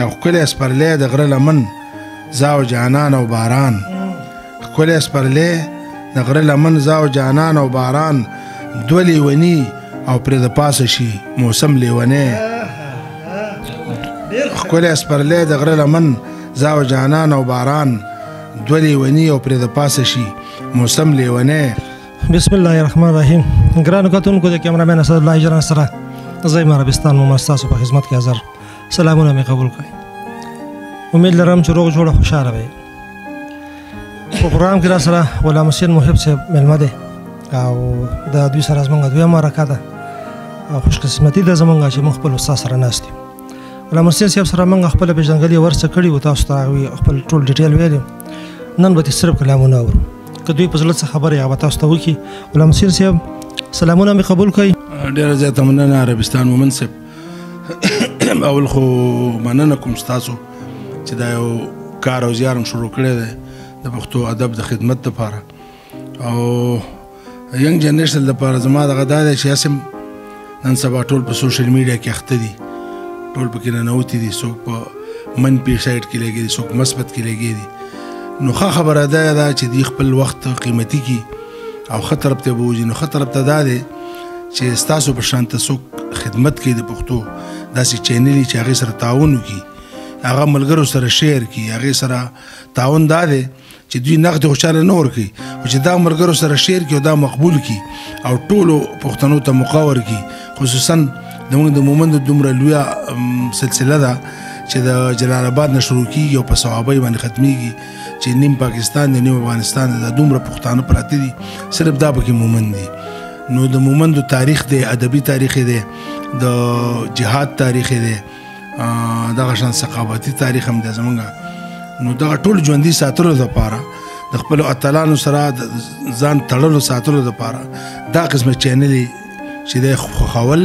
او ښکلی سپرلی د غره لمن زه او جانان او باران ښکلی سپرلی د غره لمن زه او جانان او باران دوه لیوني او پرې د پاسه شي موسم لیونی ښکلی سپرلی د غره لمن زه او جانان او باران دوه لیوني او پرې د پاسه شي موسم لیونی. بسم الله الرحمن الرحیم. ګرانو کتونکو د کیمرامین اسد الله اجران سره زه یم عربستان محمد ستاسو په خدمت کې حاضر. سلامونه مې قبول کړئ. امید لرم چې روغ جوړه خوشحاله وئ. په پروګرام کې را سره غلام حسین محب صاحب میلمه دی او د دوی سره زموږ دویمه مرکه ده او خوشقسمتي ده زموږ چې موږ خپل استاد سره ناست یو. غلام حسین صاحب سره موږ خپله پېژندګلوي ورڅه کړي وو، تاسو ته هغوی خپل ټول ډیټیل ویلی. نن به صرف کلامونه اورو، که دوی په زړه څه خبرې هغه به تاسو ته وکړي. غلام حسین صاحب سلامونه مې قبول کړئ. ډېره زیاته مننه عربستان مومن صاحب. اول خو مننه کوم ستاسو چې دا یو کار او زیار م شروع کړی دی د پښتو ادب د خدمت دپاره او ینګ جنریشن دپاره. زما دغه دا دی چې هسې نن سبا ټول په سوشل میډیا کې اخته دي، ټول پکې ننوتي دي، څوک په منفي سایډ کې لګي دي، څوک مثبت کې لګي دي. نو ښه خبره ده چې دوی خپل وخت قیمتي کړي او ښه طرف ته بوځي. نو ښه طرف ته دا دی چې ستاسو په شان ته څوک خدمت کوي د پښتو داسې چینلي چې هغې سره تعاون وکړي، هغه ملګرو سره شیر کړي، هغې سره تعاون دا دی چې دوی نقد خوشحاله نه ورکوي، خو چې دا ملګرو سره شیر کړي او دا مقبول کړي او ټولو پښتنو ته موقع ورکړي. خصوصا زموږ د مومند دومره لویه سلسله ده چې د جلال آباد نه شروع کېږي او په صوابۍ باندې ختمیږي چې نیم پاکستان دی نیم افغانستان دی، دا دومره پښتانه پراته دي، صرف دا پکې مومند دي. نو د مومندو تاریخ دی، ادبي تاریخ دی، د جهاد تاریخ دی، دغه شان ثقافتي تاریخ هم دی زمونږ. نو دغه ټول ژوندي ساتلو دپاره د خپلو اتلانو سره ځان تړلو ساتلو دپاره دا قسمه چینلې چې دی خوښول،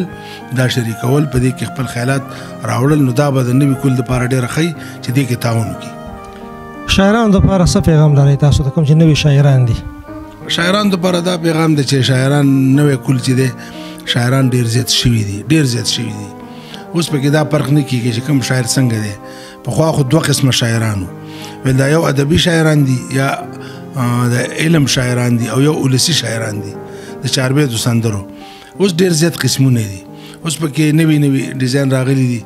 دا شریکول، په دې کې خپل خیالات راوړل، نو دا به د نوي کول دپاره ډېره ښه چې دې کې تعاون وکړي. شاعرانو دپاره څه پیغام لرئ تاسو ته کوم چې نوي شاعران دي؟ شاعرانو دپاره دا پیغام دی چې شاعران نوی کول چې دی شاعران ډېر زیات شوي دي، ډېر زیات شوي دي. اوس پکې دا فرق نه کېږي چې کوم شاعر څنګه دی. پخوا خو دوه قسمه شاعرانو، دا یو ادبي شاعران دي یا د علم شاعران دي او یو ولسي شاعران دي د چاربیتو سندرو. اوس ډېر زیات قسمونه دي، اوس پکې نوي نوي ډیزاین راغلي دي.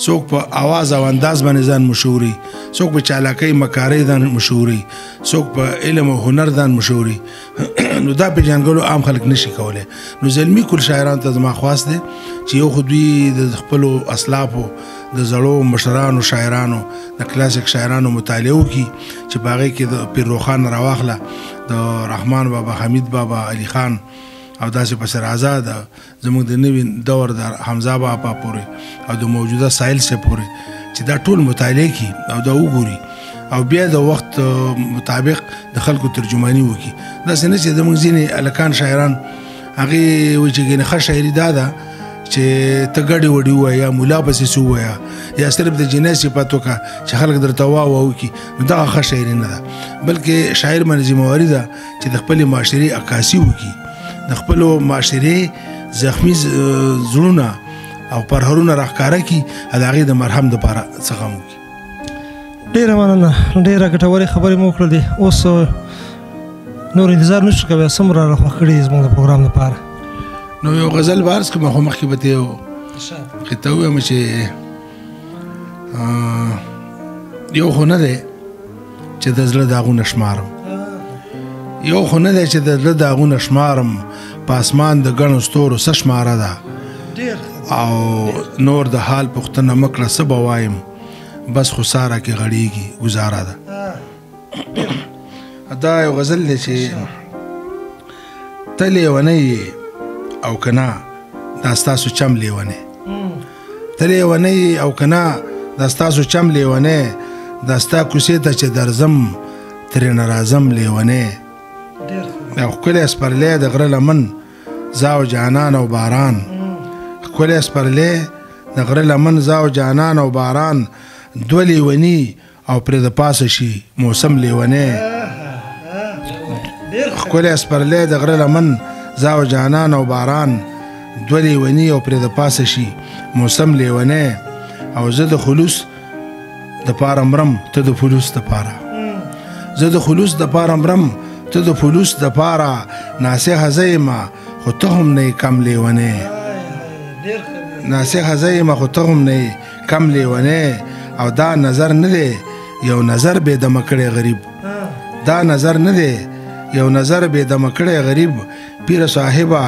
څوک په اواز او انداز باندې ځان مشهوري، څوک په چالاکۍ مکارۍ ځان مشهوري، څوک په علم او هنر ځان مشهوري. نو دا پېژنګلو عام خلک نشي کولی. نو زلمي کل شاعرانو ته زما خواست دی چې یو خو دوی د خپلو اسلافو د زړو مشرانو شاعرانو د کلاسیک شاعرانو مطالعه وکړي چې په هغې کې د پیر روښان راواخله، د رحمان بابا، حمید بابا، علي خان او داسې پسې راځه د زموږ د نوي دور د حمزه بابا پورې او د موجوده ساحل صاحب پورې چې دا ټول مطالعه کړي او دا وګوري او بیا د وخت مطابق د خلکو ترجماني وکړي. داسې نه چې زموږ ځینې هلکان شاعران هغې وایي چې ګنې ښه شاعري دا ده چې ته ګډې وډې ووایه یا ملا پسې څه ووایه یا صرف د جنۍ صفت وکړه چې خلک درته واه وکړي. نو دغه ښه شاعري نه ده، بلکې شاعر باندې ذمهواري ده چې د خپلې معاشرې عکاسي وکړي، د خپلو معاشرې زخمي زړونه او پرهرونه راښکاره کړي او د هغې د مرهم دپاره څه غم وکړي. ډېره مننه، ډېره ګټورې خبرې مو وکړلې. اوس نور انتظار نشو کوی، څومره را خوښ کړي زموږ د پروګرام لپاره؟ نو یو غزل به عرض کړم، خو مخکې به ته یو ته ووایم چې یو خو نه دی چې د زړه داغونه شمارم، یو خو نه دی چې د زړه داغونه شمارم، په اسمان د ګڼو ستورو څه شماره ده او نور د حال پوښتنه مه کړه څه به وایم، بس خو ساره کې غړېږي ګزاره ده. دا یو غزل دی چې ته لیونی او که نه دا ستاسو چم لیونی، ته لیونی او که نه دا ستاسو چم لیونی، دا ستا کوڅې ته چې درځم ترېنه راځم لیونی. او ښکلی سپرلی د غره لمن زه او جانان او باران، ښکلی سپرلی د غره لمن زه او جانان او باران دوه لیوني او پرې د پاسه شي موسم لیونی. ښکلی سپرلی د غره لمن زه او جانان او باران دوه لیوني او پرې د پاسه شي موسم لیونی. او زه د خلوص د پاره مرم ته د فلوس د پاره زه د خلوص د پاره مرم ته د فلوس د پاره ناصحه زېما خو ته هم نه کم لیونه ناصحه زېما خو ته هم نه کم لیونه او دا نظر نه دی یو نظر به د مکړې غریب دا نظر نه دی یو نظر به د مکړې غریب پیر صاحبہ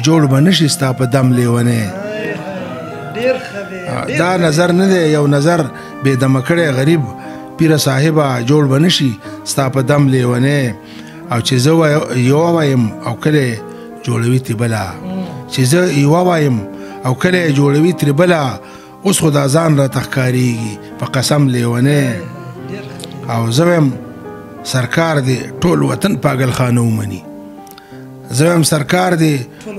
جوړ بنشي ستا په دم لیونه دا نظر نه دی یو نظر به د مکړې غریب پیر صاحبہ جوړ بنشي ستا په دم لیونه او چې زه یو وایم او کله جوړوي تی بلا چې زه یو وایم او کله جوړوي تر بلا اوس خدا ځان را تخکاریږي په قسم لیونه او زویم سرکار دی ټول وطن پاگل خانه ومني زویم سرکار دی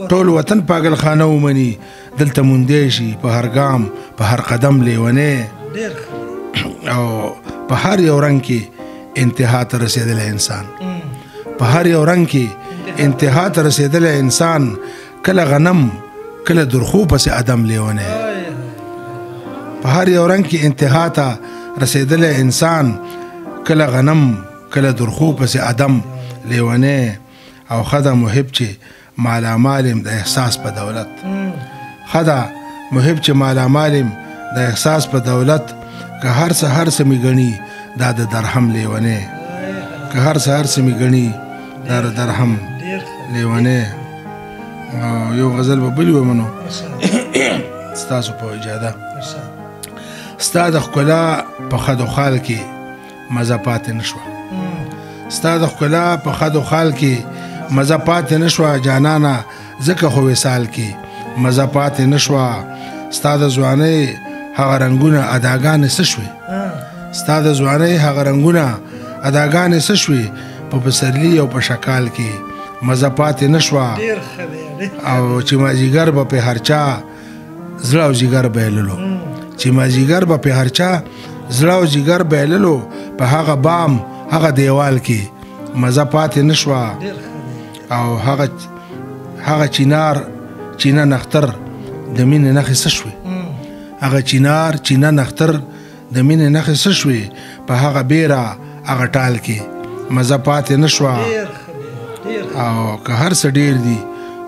ټول وطن پاگل خانه ومني دلته مونږ شي په هر ګام په هر قدم لیونه او په هر یو رنگ کې انتها ته رسیدلی انسان په هر یو رنگ کې انتها ته رسیدلی انسان کله غنم کله درخو پس ادم لیونه په هر یو رنگ کې انتها ته رسیدلی انسان کله غنم کله درخو پس ادم لیونه او خدا محب چې مالا مالم د احساس په دولت خدا محب چې مالا مالم د احساس په دولت که هر څه می غني دا د درهم لیونه که هر څه می غني دا د درهم لیونه یو غزل به بل ومنو ستاسو په اجازه ستا د ښکلا په خد و خال کې مزه پاتې نشوه ستا د ښکلا په خد و خال کې مزه پاتې نشوه جانانه ځکه خو وصال کې مزه پاتې نشوه ستا د ځوانۍ هغه رنګونه اداګانې څه شوې ستا د ځوانۍ هغه رنګونه اداګانې څه شوې په پسرلي او په شکال کې مزه پاتې نشوه او چې مازیګر به په هر چا زړه او جګر بایللو چې مازیګر به په هر چا زړه او جګر بایللو په هغه بام هغه دیوال کې مزه پاتې نشوه او هغه چینه نختر د مینې نښې څه شوې هغه چینه نختر د مینې نښې څه شوې په هغه بیره هغه ټال کې مزه پاتې نشوه او که هر څه ډیر دي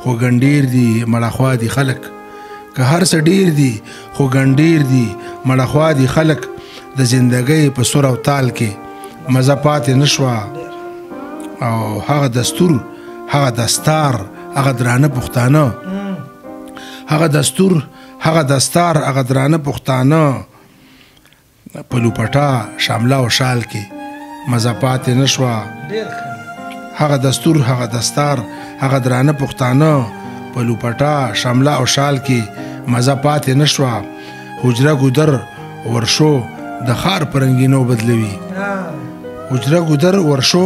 خو ګنډیر دي مړخوا دي خلک که هر څه ډیر دي خو ګنډیر دي مړخوا دي خلک د زندګۍ په سور او تال کې مزه پاتې نشوه او هغه دستور هغه دستار هغه درانه پښتانه هغه دستور هغه دستار هغه درانه پښتانه په لوپټا شامله او شال کې مزه پاتې نشوه هغه دستور هغه دستار هغه درانه پښتانه په لوپټا شامله او شال کې مزه پاتې نشوه حجره ګودر ورشو د خار پرنګینو بدلوي حجره ګودر ورشو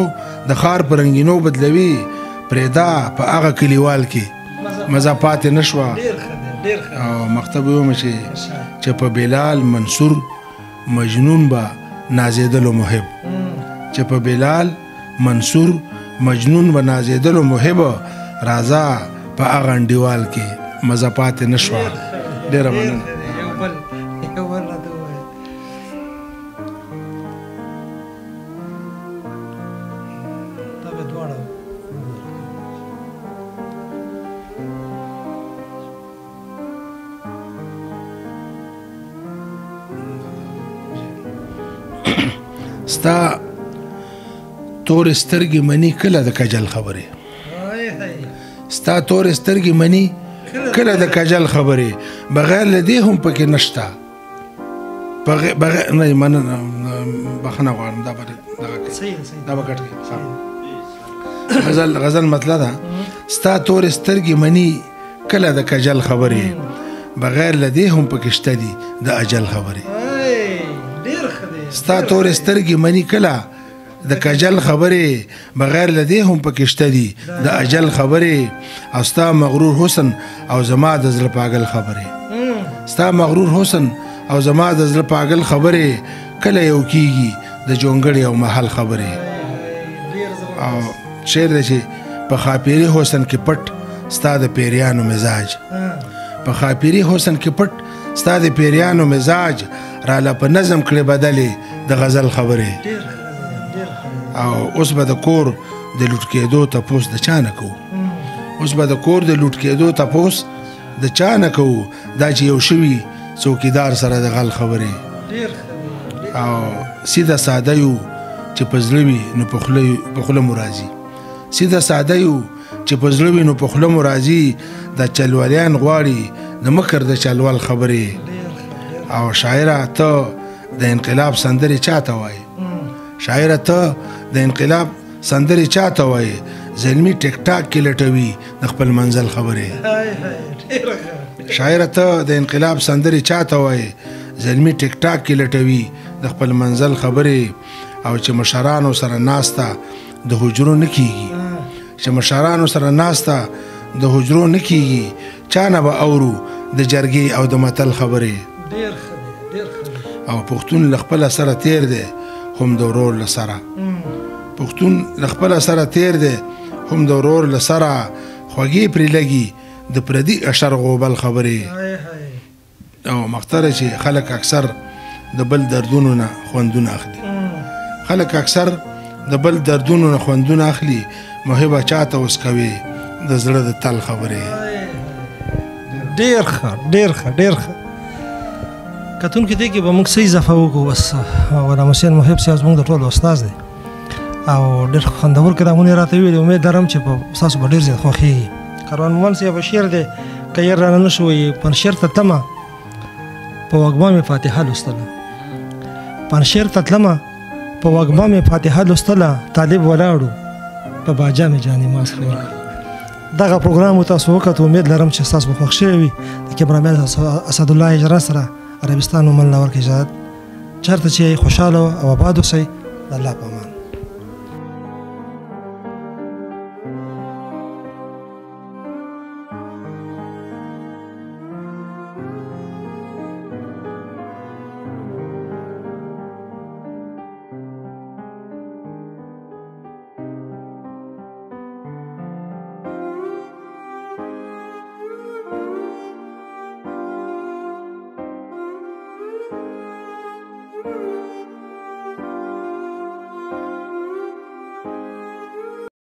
د خار پرنګینو بدلوي پرېدا په هغه کلیوال کې مزه پاتې نشوه او مکتب یوم چې په بلال منصور مجنون با نازیدلو محب چې په بلال منصور مجنون با نازیدلو محب رازا په هغه انډیوال کې مزه پاتې نشوه ډېره مننه ستا تور سترګې منی کله د کجل خبرې ستا تور سترګې منی کله د کجل خبرې بغیر له دې هم پکې نشته بغیر نه مننه بخښنه غواړم دا به کټ کړي غزل مطلب ده ستا تور سترګې منی کله د کجل خبرې بغیر له دې هم پکې شته دي د اجل خبرې ستا تور سترګې منی کله د کجل خبرې بغیر له دې هم پکې شته دي د اجل خبرې او ستا مغرور حسن او زما د زړه پاگل خبرې ستا مغرور حسن او زما د زړه پاگل خبرې کله یو کیږي د جونګړې او محل خبرې او شعر دی چې په خاپیری حسن کې پټ ستا د پیریانو مزاج په خاپیری حسن کې پټ ستا د پیریانو مزاج راله په نظم کړې بدلې د غزل خبرې او اوس به د کور د لوټ کېدو تپوس د چا نه کوو اوس به د کور د لوټ کېدو تپوس د چا نه کوو دا چې یو شوي څوکیدار سره د غل خبرې او سیده ساده یو چې په زړه وي نو په خوله مو راځي سیده ساده یو چې په زړه وي نو په خوله مو راځي د چلولیان غواړي د مکر د چلول خبرې او شاعره ته د انقلاب سندرې چاته وایي شاعره ته د انقلاب سندرې چاته وایي زلمی ټیک ټاک کې لټوي د خپل منزل خبرې شاعره ته د انقلاب سندرې چاته وایي زلمی ټیک ټاک کې لټوي د خپل منزل خبرې او چې مشرانو سره ناسته د حجرو نه کیږي چې مشرانو سره ناسته د حجرو نه کیږي چا نه به اورو د جرګې او د متل خبرې او پښتون له خپله سره تیر دی هم د ورور له سره پښتون له خپله سره تیر دی هم د ورور له سره خوږې پرې لګي د پردي اشر غوبل خبرې او مختره چې خلک اکثر د بل دردونو نه خوندونه اخلي خلک اکثر د بل دردونو نه خوندونه اخلي محبه چاته اوس کوي د زړه د تل خبرې ډېر ښه ډېر ښه ډېر ښه کتونکي دې کې به موږ څه اضافه وکړو بس غلام حسین محب صاحب زموږ د ټولو استاد دی او ډېر خوندور کلامونه یې راته ویلي امید لرم چې په ستاسو به ډېر زیات خوښېږي کاروان مومند صاحب شعر دی که یې رانه نه شو وایي پنشیر ته تمه په وږمه مې فاتحه لوستله پنشیر ته تلمه په وږمه مې فاتحه لوستله طالب ولاړو په باجا مې جانې ماس خور دغه پروګرام مو تاسو وکړو امید لرم چې ستاسو به خوښ شوی وي د کیمرامین اسدالله اجرا سره عربستان ومن لاور کې اجازه چېرته چې خوشحاله او آباد اوسئ د الله په امان